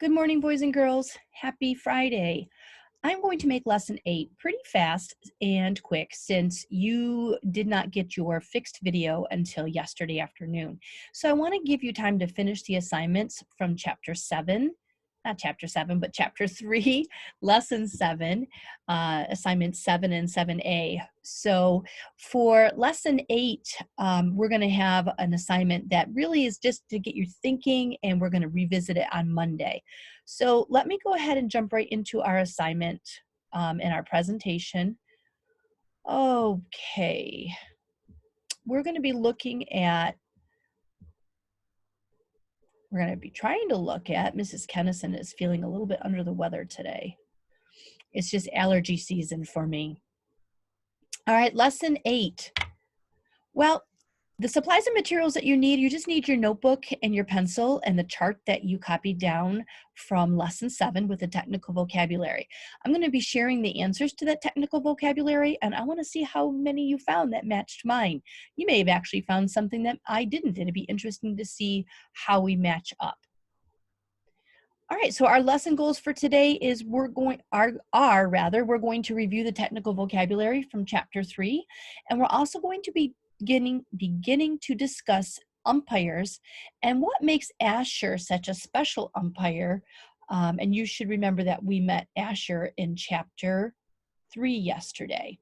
Good morning, boys and girls. Happy Friday. I'm going to make lesson 8 pretty fast and quick since you did not get your fixed video until yesterday afternoon. So I want to give you time to finish the assignments from chapter 7, not chapter 7, but chapter 3, lesson 7, assignment 7 and 7A. So for lesson 8, we're going to have an assignment that really is just to get you thinking, and we're going to revisit it on Monday. So let me go ahead and jump right into our assignment in our presentation. Okay, we're going to be looking at, trying to look at, Mrs. Kennison is feeling a little bit under the weather today. It's just allergy season for me. All right, lesson 8. Well, the supplies and materials that you just need your notebook and your pencil and the chart that you copied down from lesson 7 with the technical vocabulary. I'm going to be sharing the answers to that technical vocabulary, and I want to see how many you found that matched mine. You may have actually found something that I didn't, and it'd be interesting to see how we match up. All right, so our lesson goals for today is we're going to review the technical vocabulary from chapter 3, and we're also going to be beginning to discuss umpires and what makes Asher such a special umpire. And you should remember that we met Asher in chapter 3 yesterday.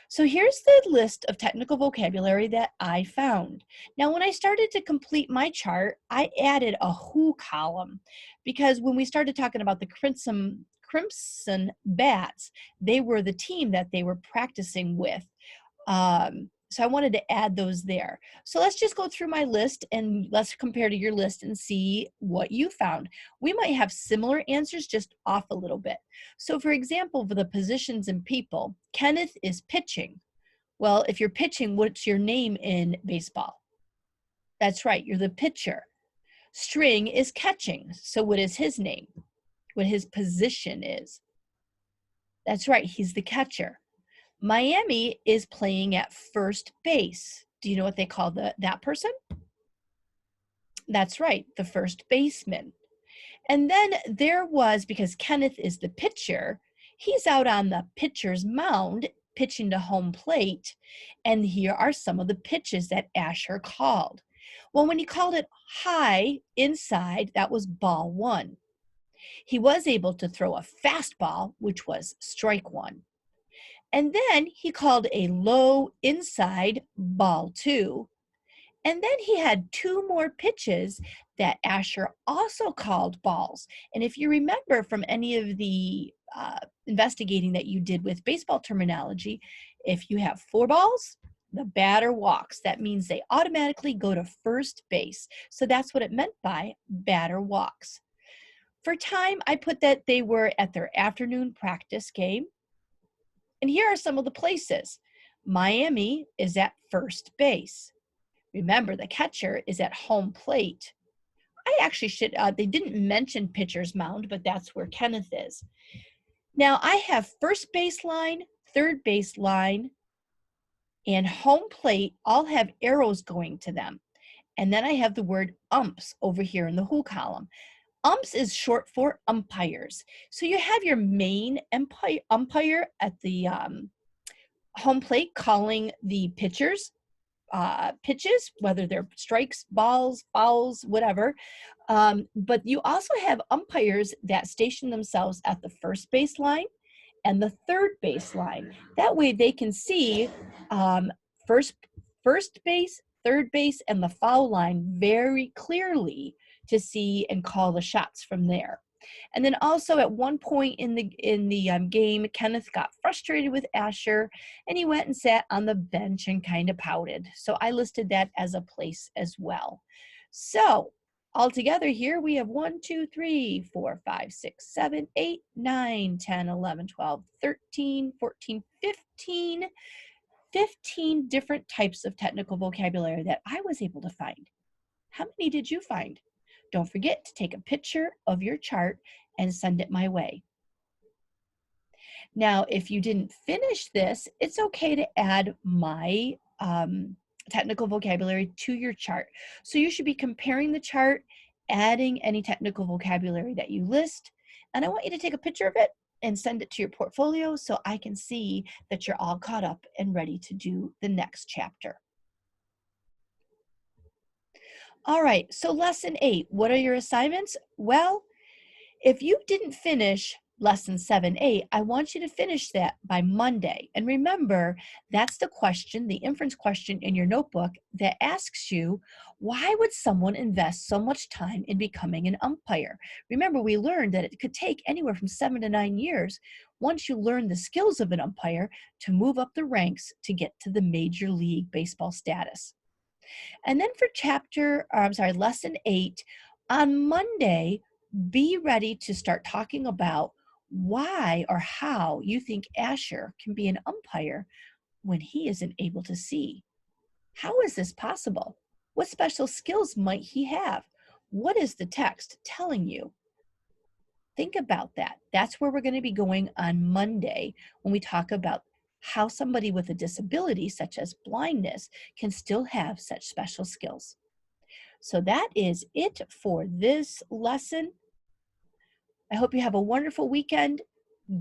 So here's the list of technical vocabulary that I found. Now, when I started to complete my chart, I added a who column because when we started talking about the Crimson Bats, they were the team that they were practicing with. So I wanted to add those there. So let's just go through my list and let's compare to your list and see what you found. We might have similar answers, just off a little bit. So for example, for the positions and people, Kenneth is pitching. Well, if you're pitching, what's your name in baseball? That's right, you're the pitcher. String is catching. So what is his name? What his position is? That's right, he's the catcher. Miami is playing at first base. Do you know what they call that person? That's right, the first baseman. And then there was, because Kenneth is the pitcher, he's out on the pitcher's mound pitching to home plate. And here are some of the pitches that Asher called. Well, when he called it high inside, that was ball 1. He was able to throw a fastball, which was strike 1. And then he called a low inside ball 2. And then he had 2 more pitches that Asher also called balls. And if you remember from any of the investigating that you did with baseball terminology, if you have 4 balls, the batter walks. That means they automatically go to first base. So that's what it meant by batter walks. For time, I put that they were at their afternoon practice game. And here are some of the places. Miami is at first base. Remember, the catcher is at home plate. I actually should, they didn't mention pitcher's mound, but that's where Kenneth is. Now, I have first baseline, third baseline, and home plate all have arrows going to them. And then I have the word umps over here in the who column. Umps is short for umpires. So you have your main umpire at the home plate calling the pitchers pitches, whether they're strikes, balls, fouls, whatever. But you also have umpires that station themselves at the first baseline and the third baseline. That way they can see first base, third base, and the foul line very clearly to see and call the shots from there. And then also at one point in the game, Kenneth got frustrated with Asher, and he went and sat on the bench and kind of pouted. So I listed that as a place as well. So altogether here we have 1, 2, 3, 4, 5, 6, 7, 8, 9, 10, 11, 12, 13, 14, 15 different types of technical vocabulary that I was able to find. How many did you find? Don't forget to take a picture of your chart and send it my way. Now, if you didn't finish this, it's okay to add my technical vocabulary to your chart. So you should be comparing the chart adding any technical vocabulary that you list. And I want you to take a picture of it and send it to your portfolio so I can see that you're all caught up and ready to do the next chapter. All right, so lesson 8, what are your assignments? Well, if you didn't finish lesson 7A, I want you to finish that by Monday. And remember, that's the question, the inference question in your notebook that asks you, why would someone invest so much time in becoming an umpire? Remember, we learned that it could take anywhere from 7 to 9 years once you learn the skills of an umpire to move up the ranks to get to the Major League Baseball status. And then for lesson 8, on Monday, be ready to start talking about why or how you think Asher can be an umpire when he isn't able to see. How is this possible? What special skills might he have? What is the text telling you? Think about that. That's where we're going to be going on Monday when we talk about how somebody with a disability, such as blindness, can still have such special skills. So that is it for this lesson. I hope you have a wonderful weekend.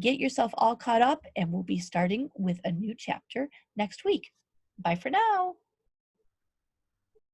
Get yourself all caught up, and we'll be starting with a new chapter next week. Bye for now.